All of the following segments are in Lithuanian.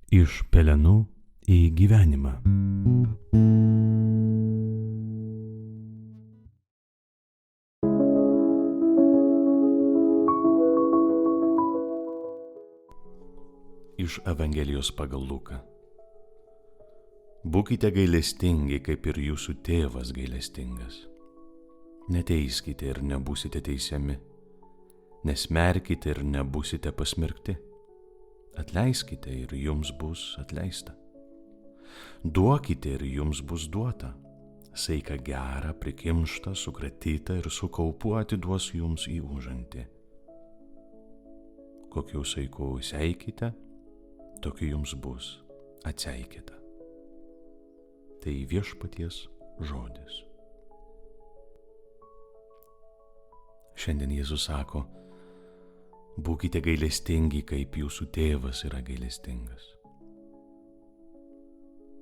Iš pelenų į gyvenimą. Iš Evangelijos pagal Luką. Būkite gailestingi, kaip ir jūsų tėvas gailestingas. Neteiskite ir nebūsite teisiami. Nesmerkite ir nebūsite pasmerkti. Atleiskite ir jums bus atleista. Duokite ir jums bus duota. Saiką gerą, prikimštą, sukratytą ir su kaupu atiduos jums į užantį. Kokiu saiku seikite, tokiu jums bus atseikėta. Tai viešpaties žodis. Šiandien Jėzus sako, būkite gailestingi, kaip jūsų tėvas yra gailestingas.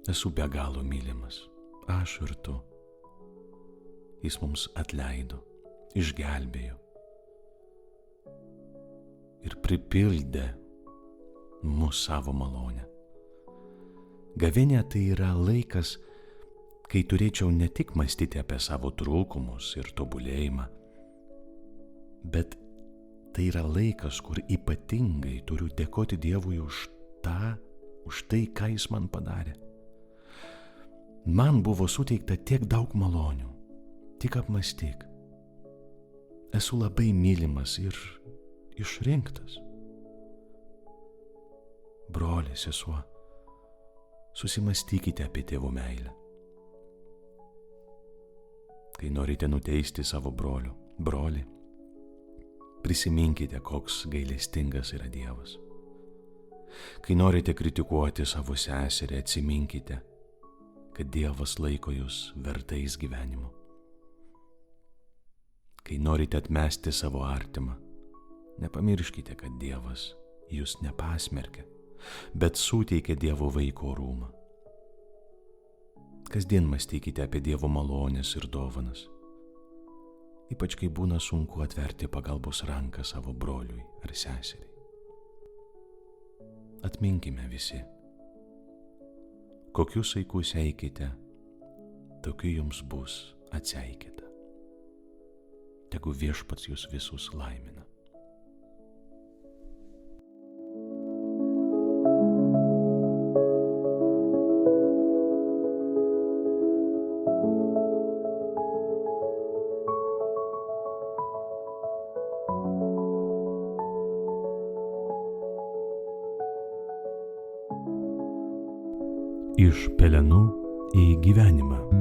Esu be galo mylimas, aš ir tu. Jis mums atleido, išgelbėjo ir pripildė mus savo malonę. Gavėnia tai yra laikas, kai turėčiau ne tik mąstyti apie savo trūkumus ir tobulėjimą, bet tai yra laikas, kur ypatingai turiu dėkoti Dievui už tai, ką Jis man padarė. Man buvo suteikta tiek daug malonių, tik apmąstyk. Esu labai mylimas ir išrinktas. Broli, sesuo, susimastykite apie tėvo meilę. Kai norite nuteisti savo brolį, prisiminkite, koks gailestingas yra Dievas. Kai norite kritikuoti savo seserį, atsiminkite, kad Dievas laiko jūs vertais gyvenimo. Kai norite atmesti savo artimą, nepamirškite, kad Dievas jūs nepasmerkia, bet suteikia Dievo vaiko orumą. Kasdien mąstykite apie Dievo malonės ir dovanas, ypač kai būna sunku atverti pagalbos ranką savo broliui ar seseriai. Atminkime visi, kokiu saiku seikite, tokiu jums bus atseikėta. Tegu viešpats jūs visus laimina. Iš pelenų į gyvenimą.